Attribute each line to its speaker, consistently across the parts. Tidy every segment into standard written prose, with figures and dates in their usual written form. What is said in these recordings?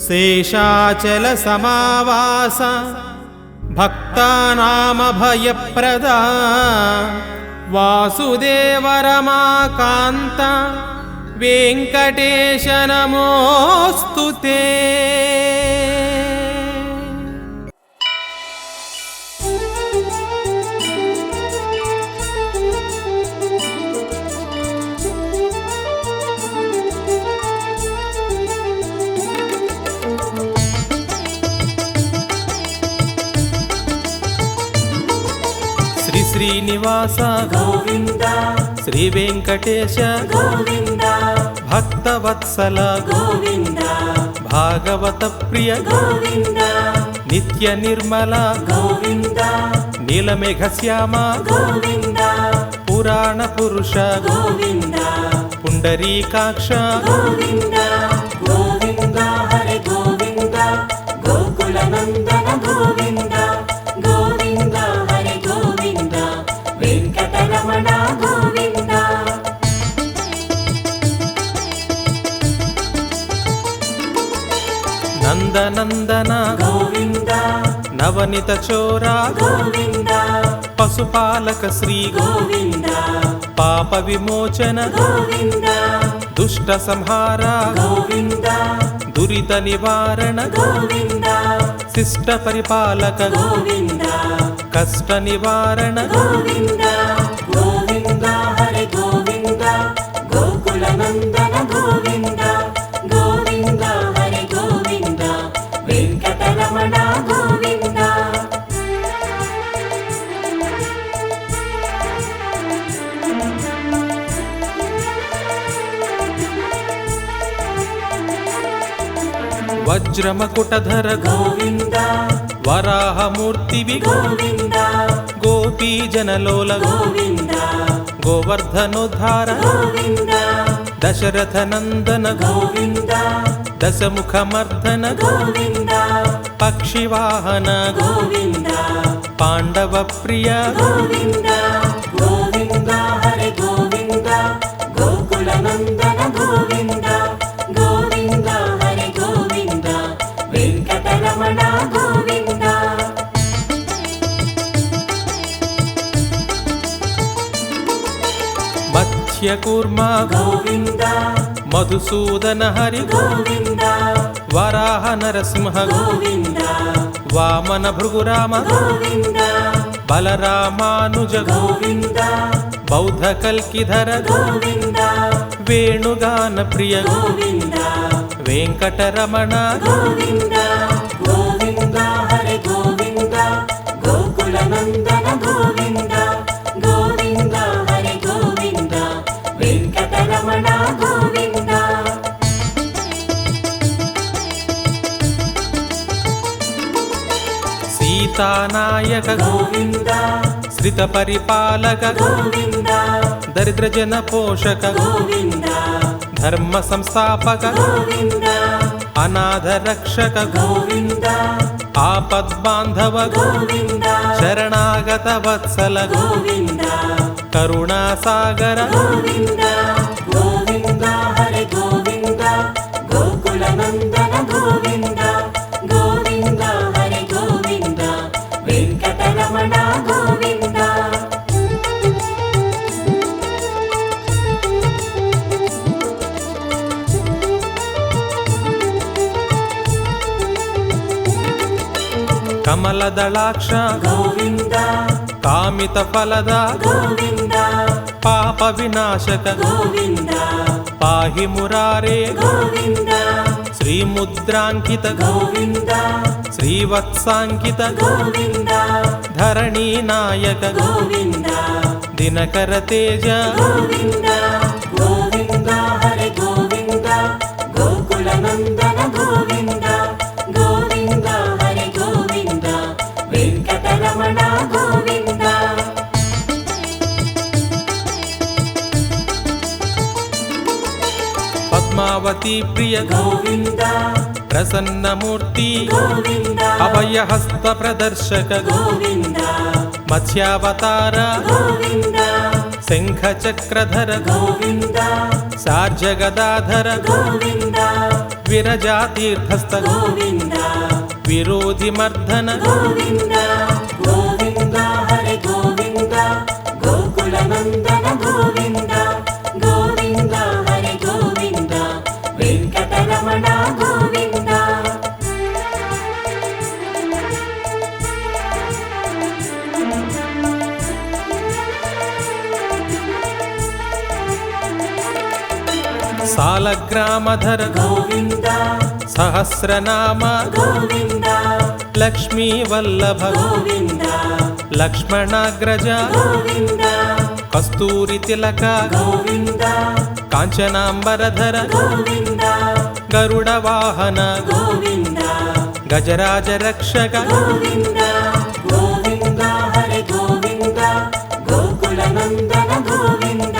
Speaker 1: శేషాచల సమావాస భక్తానామభయప్రదా వాసుదేవ రమాకాంత వెంకటేశ నమోస్తుతే. శ్రీ శ్రీనివాస
Speaker 2: గోవింద
Speaker 1: శ్రీ వెంకటేశ
Speaker 2: గోవింద
Speaker 1: భక్తవత్సల
Speaker 2: గోవింద
Speaker 1: భాగవత ప్రియ
Speaker 2: గోవింద
Speaker 1: నిత్య నిర్మల
Speaker 2: గోవింద
Speaker 1: నీలమేఘ శ్యామ
Speaker 2: గోవింద
Speaker 1: పురాణ పురుష
Speaker 2: గోవింద
Speaker 1: పుండరీకాక్ష
Speaker 2: గోవింద గోవింద హరే గోవింద గోకుల నందన గోవింద గోవింద హరే గోవింద వెంకటరమణ గోవింద.
Speaker 1: నందనందన
Speaker 2: గోవింద
Speaker 1: నవనిత చోరా
Speaker 2: గోవింద
Speaker 1: పశుపాలక శ్రీ
Speaker 2: గోవింద
Speaker 1: పాప విమోచన
Speaker 2: గోవింద
Speaker 1: దుష్ట సంహార
Speaker 2: గోవింద
Speaker 1: దురిత నివారణ
Speaker 2: గోవింద
Speaker 1: శిష్ట పరిపాలక
Speaker 2: గోవింద
Speaker 1: కష్ట నివారణ
Speaker 2: గోవింద గోవింద హరే గోవింద గోకుల నందన గోవింద గోవింద హరే గోవింద వెంకటరమణ గోవింద.
Speaker 1: వజ్రమకుటధర
Speaker 2: గోవింద
Speaker 1: వరాహమూర్తివి
Speaker 2: గోవింద
Speaker 1: గోపీ జనలోల
Speaker 2: గోవింద
Speaker 1: గోవర్ధనోద్ధార
Speaker 2: గోవింద
Speaker 1: దశరథ నందన
Speaker 2: గోవింద
Speaker 1: దశముఖమర్దన
Speaker 2: గోవింద
Speaker 1: పక్షివాహన
Speaker 2: గోవింద
Speaker 1: పాండవ ప్రియ
Speaker 2: గోవింద గోవింద హరే గోవింద గోకుల నందన గోవింద గోవింద హరే గోవింద వెంకటరమణ గోవింద.
Speaker 1: మత్స్యకూర్మ
Speaker 2: గోవింద
Speaker 1: మధుసూదన హరి
Speaker 2: గోవింద
Speaker 1: వరాహ నరసింహ
Speaker 2: గోవింద
Speaker 1: వామన భృగురామ
Speaker 2: గోవింద
Speaker 1: బలరామానుజ
Speaker 2: గోవింద
Speaker 1: బౌద్ధ కల్కిధర
Speaker 2: గోవింద
Speaker 1: వేణుగాన ప్రియ
Speaker 2: గోవింద
Speaker 1: వెంకటరమణ
Speaker 2: గోవింద గోవింద హరే గోవింద గోకుల నందన గోవింద గోవింద హరే గోవింద వెంకటరమణ గోవింద.
Speaker 1: సీతానాయక
Speaker 2: గోవింద
Speaker 1: శ్రిత పరిపాలక
Speaker 2: గోవింద
Speaker 1: దరిద్ర జన పోషక
Speaker 2: గోవింద
Speaker 1: ధర్మ సంస్థాపక
Speaker 2: గోవింద
Speaker 1: అనాథ రక్షక
Speaker 2: గోవింద
Speaker 1: ఆపద్బాంధవ
Speaker 2: గోవింద
Speaker 1: శరణాగత వత్సల
Speaker 2: గోవింద
Speaker 1: కరుణాసాగర
Speaker 2: గోవింద గోవింద హరే గోవింద గోకుల నందన గోవింద గోవింద హరే గోవింద వెంకటరమణ గోవింద.
Speaker 1: కమలదళాక్ష
Speaker 2: గోవింద
Speaker 1: కామిత ఫలద
Speaker 2: గోవింద
Speaker 1: పాప వినాశక
Speaker 2: గోవింద
Speaker 1: పాహి మురారే
Speaker 2: గోవింద
Speaker 1: శ్రీముద్రాంకిత
Speaker 2: గోవింద
Speaker 1: శ్రీవత్సాంకిత
Speaker 2: గోవింద
Speaker 1: ధరణీ నాయక
Speaker 2: గోవింద
Speaker 1: దినకర తేజ
Speaker 2: గోవింద గోవింద హరే గోవింద గోకుల నందన గోవింద గోవింద హరే గోవింద వెంకటరమణ గోవింద.
Speaker 1: పద్మావతి ప్రియ
Speaker 2: గోవింద
Speaker 1: ప్రసన్నమూర్తి
Speaker 2: గోవింద
Speaker 1: అభయహస్త ప్రదర్శక
Speaker 2: గోవింద
Speaker 1: మత్స్యావతార
Speaker 2: గోవింద
Speaker 1: శంఖ చక్రధర
Speaker 2: గోవింద
Speaker 1: సార్జగదాధర
Speaker 2: గోవింద
Speaker 1: విరజాతీర్థస్థ
Speaker 2: గోవింద
Speaker 1: విరోధిమర్దన
Speaker 2: గోవింద గోవింద హరి గోవింద గోకుల నందన గోవింద గోవింద హరి గోవింద వెంకటరమణ గోవింద
Speaker 1: సాలగ్రామధర
Speaker 2: గోవింద
Speaker 1: సహస్రనామ
Speaker 2: గోవింద
Speaker 1: లక్ష్మీవల్లభ
Speaker 2: గోవింద
Speaker 1: లక్ష్మణాగ్రజ
Speaker 2: గోవింద
Speaker 1: కస్తూరి తిలక
Speaker 2: గోవింద
Speaker 1: కాంచనాంబరధర
Speaker 2: గోవింద
Speaker 1: గరుడ వాహన
Speaker 2: గోవింద
Speaker 1: గజరాజ రక్షక
Speaker 2: గోవింద గోవింద హరి గోవింద గోకుల నందన గోవింద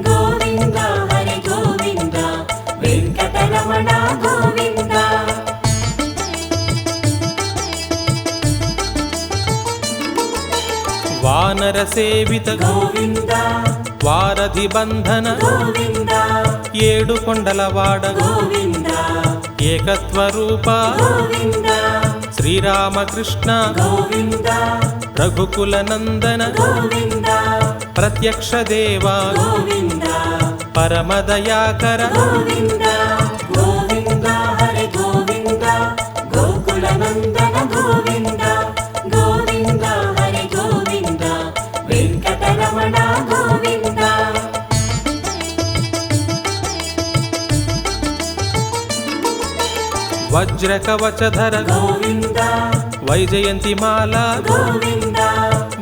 Speaker 2: గోవింద హరి గోవింద వెంకటరమణ గోవింద
Speaker 1: వానర సేవిత
Speaker 2: గోవింద
Speaker 1: వారధి బంధన
Speaker 2: గోవింద
Speaker 1: ఏడు కొండలవాడ
Speaker 2: గోవింద
Speaker 1: ఏకత్వరూప
Speaker 2: గోవింద
Speaker 1: శ్రీరామకృష్ణ
Speaker 2: గోవింద
Speaker 1: రఘుకుల నందన
Speaker 2: గోవింద
Speaker 1: ప్రత్యక్ష దేవ
Speaker 2: గోవింద
Speaker 1: పరమదయాకర
Speaker 2: గోవింద గోవింద హరి గోవింద గోకుల నందన గోవింద గోవింద హరి గోవింద వెంకటరమణ గోవింద
Speaker 1: వజ్రకవచధర
Speaker 2: గోవింద
Speaker 1: వైజయంతిమాల
Speaker 2: గోవింద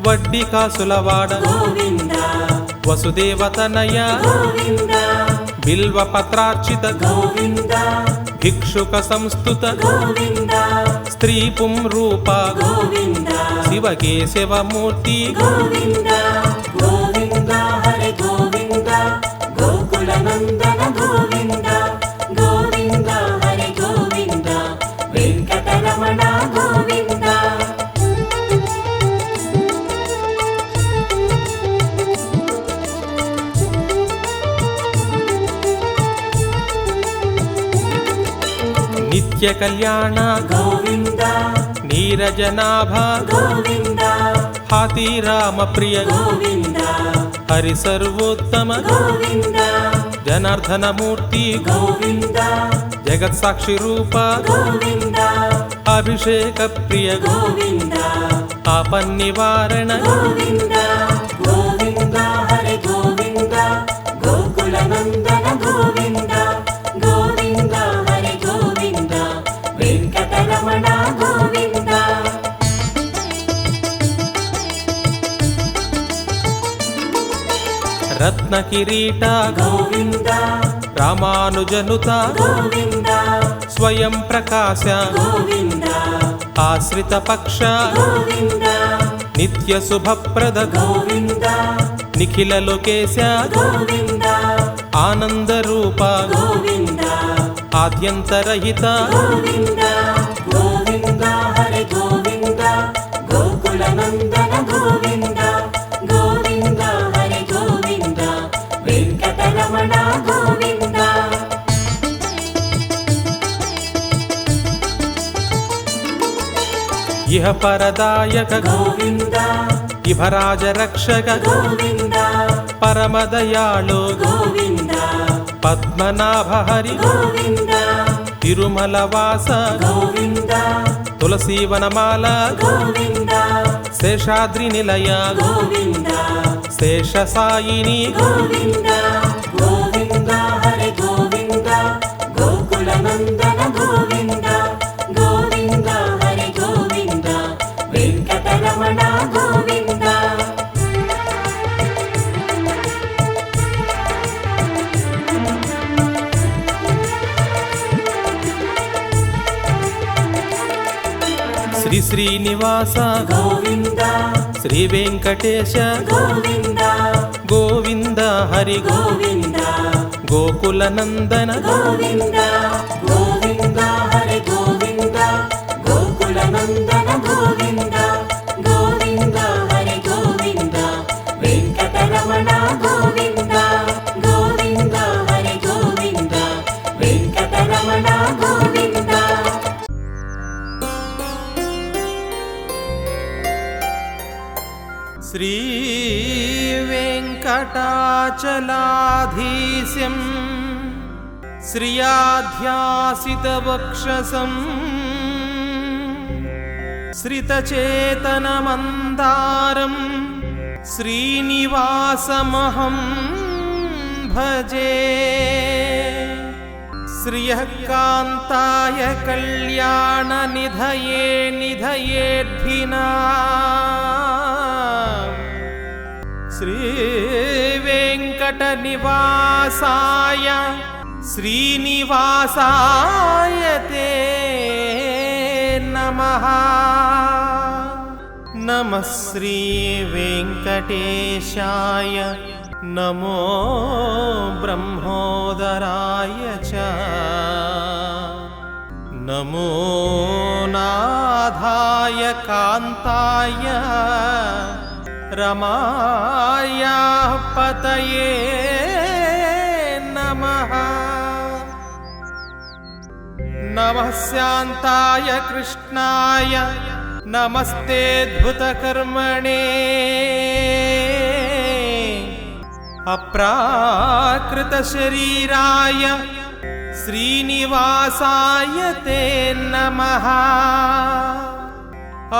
Speaker 1: వడ్డీ కాసులవాడ
Speaker 2: గోవింద
Speaker 1: వసుదేవతనయ
Speaker 2: గోవింద
Speaker 1: బిల్వపత్రార్చిత
Speaker 2: గోవింద
Speaker 1: భిక్షుక సంస్థుత
Speaker 2: గోవింద
Speaker 1: స్త్రీ పుంరూప
Speaker 2: గోవింద
Speaker 1: శివకేశవమూర్తి
Speaker 2: గోవింద గోవింద హరి గోవింద గోకుల నందన గోవింద గోవింద హరి గోవింద వెంకటరమణ గోవింద
Speaker 1: నిత్య కళ్యాణ
Speaker 2: గోవింద
Speaker 1: నీరజనాభ
Speaker 2: గోవింద
Speaker 1: హాతీరామ ప్రియ
Speaker 2: గోవింద
Speaker 1: హరి సర్వోత్తమ
Speaker 2: గోవింద
Speaker 1: జనార్దనమూర్తి
Speaker 2: గోవింద
Speaker 1: జగత్సాక్షి రూప
Speaker 2: గోవింద
Speaker 1: అభిషేక ప్రియ
Speaker 2: గోవింద
Speaker 1: ఆపన్నివారణ
Speaker 2: గోవింద గోవింద హరి గోవింద గోకుల నందన గోవింద గోవింద హరి గోవింద వెంకటరమణ గోవింద
Speaker 1: రత్న కిరీట
Speaker 2: గోవింద
Speaker 1: రామానుజనుత
Speaker 2: గోవింద
Speaker 1: స్వయం ప్రకాశ
Speaker 2: గోవింద
Speaker 1: ఆశ్రిత పక్ష
Speaker 2: గోవింద
Speaker 1: నిత్య శుభప్రద
Speaker 2: గోవింద
Speaker 1: నిఖిల లోకేశ
Speaker 2: గోవింద
Speaker 1: ఆనంద రూప
Speaker 2: గోవింద
Speaker 1: ఆద్యంతరహిత
Speaker 2: గోవింద గోవింద హరి గోవింద గోకుల నందన గోవింద గోవింద హరి గోవింద వెంకటరమణ గోవింద
Speaker 1: ఇహ పరదాయక
Speaker 2: గోవింద
Speaker 1: ఇభరాజ రక్షక
Speaker 2: గోవింద
Speaker 1: పరమదయాళో
Speaker 2: గోవింద
Speaker 1: పద్మనాభ హరి
Speaker 2: గోవింద
Speaker 1: తిరుమల వాస
Speaker 2: గోవింద
Speaker 1: తులసీవనమాల
Speaker 2: గోవింద
Speaker 1: శేషాద్రి నిలయ
Speaker 2: గోవింద
Speaker 1: శేషసాయిని
Speaker 2: గోవింద గోవింద హరి గోవింద గోకుల నందన గోవింద గోవింద హరి గోవింద వెంకటరమణ గోవింద
Speaker 1: శ్రీ శ్రీనివాస
Speaker 2: గోవింద
Speaker 1: శ్రీ వెంకటేశ
Speaker 2: గోవింద
Speaker 1: గోవింద హరి
Speaker 2: గోవింద
Speaker 1: గోకుల నందన
Speaker 2: గోవింద గోవింద హరి గోవింద గోకుల నందన గోవింద గోవింద హరి గోవింద వెంకటరమణ గోవింద గోవింద హరి గోవింద వెంకటరమణ
Speaker 1: श्रीवेङ्कटाचलाधीशं श्रियाध्यासितवक्षसं श्रितचेतनमन्दारं श्रीनिवासमहं भजे। श्रियः कान्ताय कल्याणनिधये निधयेद्धिनाम् श्रीवेङ्कटनिवासाय श्रीनिवासाय ते नमः। नमः श्रीवेङ्कटेशाय नमो ब्रह्मोदराय च नमो नाथाय कान्ताय रमाया पतये नमः। नमः शान्ताय कृष्णाय नमस्तेऽद्भुतकर्मणे अप्राकृतशरीराय श्रीनिवासाय ते नमः।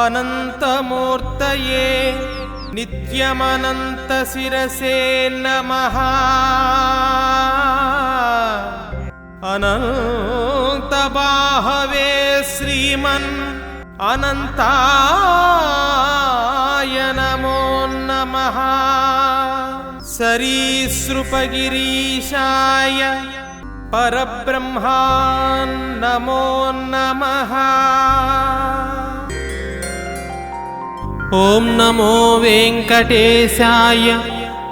Speaker 1: अनन्तमूर्तये नित्यमनन्तशिरसे नमः। अनन्तबाहवे श्रीमन् अनन्ताय नमो नमः। सरीसृपगिरीशाय परब्रह्मन् नमो नमः। ॐ नमो वेङ्कटेशाय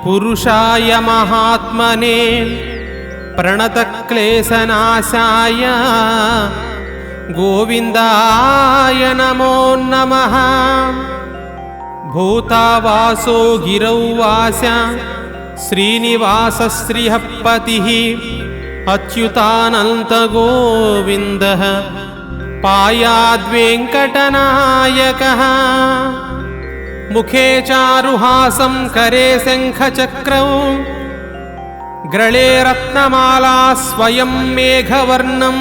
Speaker 1: पुरुषाय महात्मने प्रणतक्लेशनाशाय गोविन्दाय नमो नमः। भूतावासो गिरौ वास श्रीनिवासश्रियःपतिः अच्युतानन्तगोविन्दः पायाद्वेङ्कटनायकः। मुखे चारुहासं करे शङ्खचक्रौ ग्रले रत्नमाला स्वयं मेघवर्णं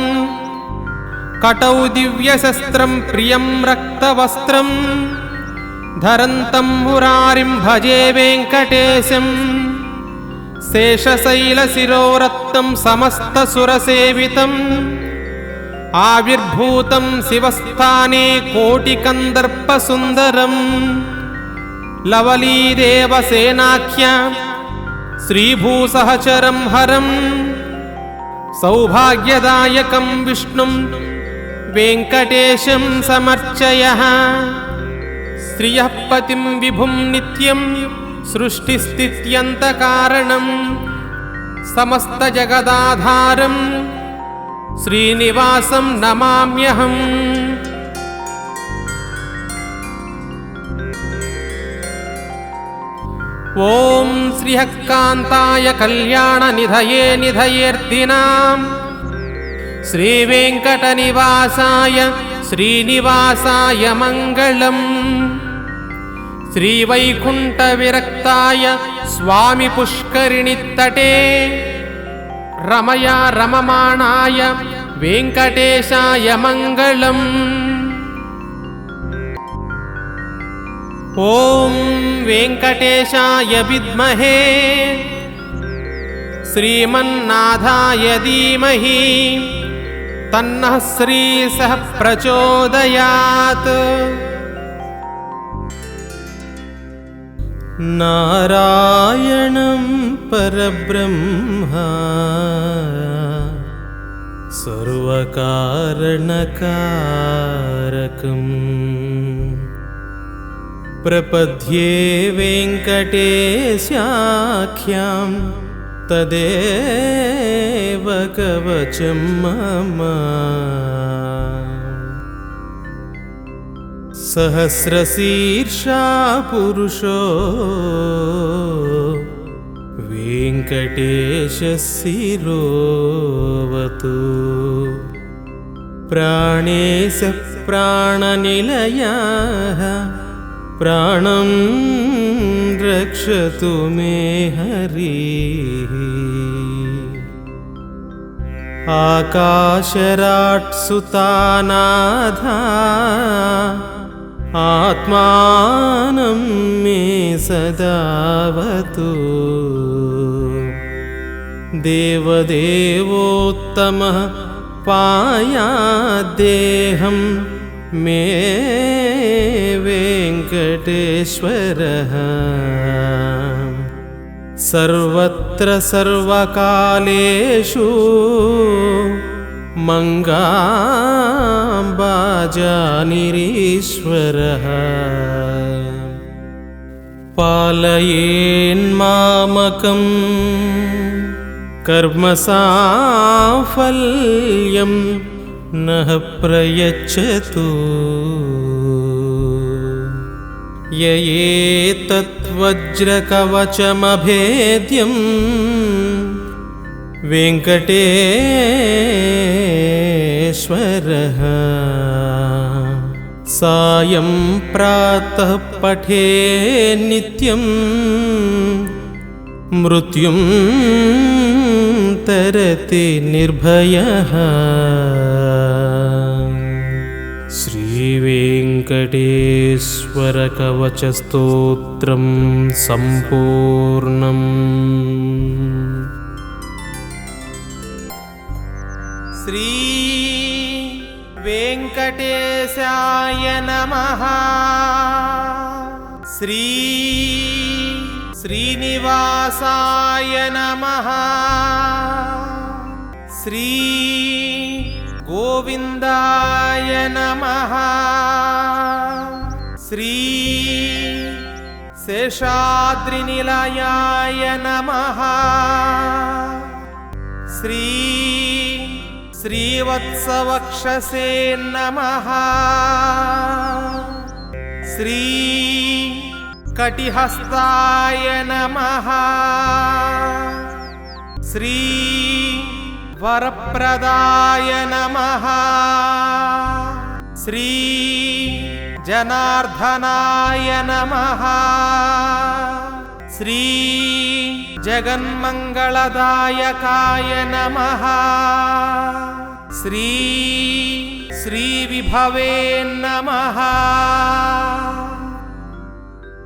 Speaker 1: कटौ दिव्यशस्त्रं प्रियं रक्तवस्त्रं धरन्तं मुरारिं भजे वेङ्कटेशं। शेषशैलशिरोरत्नं समस्तसुरसेवितम् आविर्भूतं शिवस्थाने कोटिकन्दर्पसुन्दरं लवलीदेवसेनाख्य श्रीभूसहचरं हरं सौभाग्यदायकं विष्णुं वेङ्कटेशं समर्चयः। श्रियः पतिं विभुं नित्यं सृष्टिस्थित्यन्तकारणं समस्तजगदाधारं श्रीनिवासं नमाम्यहम्। ॐ श्रियः कान्ताय कल्याणनिधये निधयेऽर्थिनाम् श्रीवेङ्कटनिवासाय श्रीनिवासाय मङ्गलम्। श्रीवैकुण्ठविरक्ताय स्वामि पुष्करिणीतटे रमया रममाणाय वेङ्कटेशाय मङ्गलम्। ॐ वेङ्कटेशाय विद्महे श्रीमन्नाथाय धीमहि तन्नः श्रीसः प्रचोदयात्। नारायणं परब्रह्म सर्वकारणकारकम् प्रपद्ये वेङ्कटेशाख्यां तदेव कवचं मम। सहस्रशीर्षा पुरुषो वेङ्कटेशशिरोवतु प्राणेश प्राणनिलयः प्राणं रक्षतु मे हरिः। आकाशराट्सुतानाधा आत्मानं मे सदावतु। देवदेवोत्तमः पायाद्देहं मे वेङ्कटेश्वरः। सर्वत्र सर्वकालेषु मङ्गाम्बाजानिरीश्वरः। पालयेन्मामकं कर्मसाफल्यं नः प्रयच्छतु। य एतद्वज्रकवचमभेद्यं वेङ्कटेश्वरः। सायं प्रातः पठे नित्यं मृत्युं तरति निर्भयः। श्रीवेङ्कटेश्वरकवचस्तोत्रं सम्पूर्णम्। श्री वेङ्कटेशाय नमः। श्रीनिवासाय नमः। श्री गोविन्दाय नमः। श्री शेषाद्रिनिलयाय नमः। श्रीवत्सवक्षसे नमः। श्री कटिहस्ताय नमः। श्री वरप्रदाय नमः। श्री जनार्दनाय नमः। श्री जगन्मङ्गलदायकाय नमः। श्री विभवे नमः।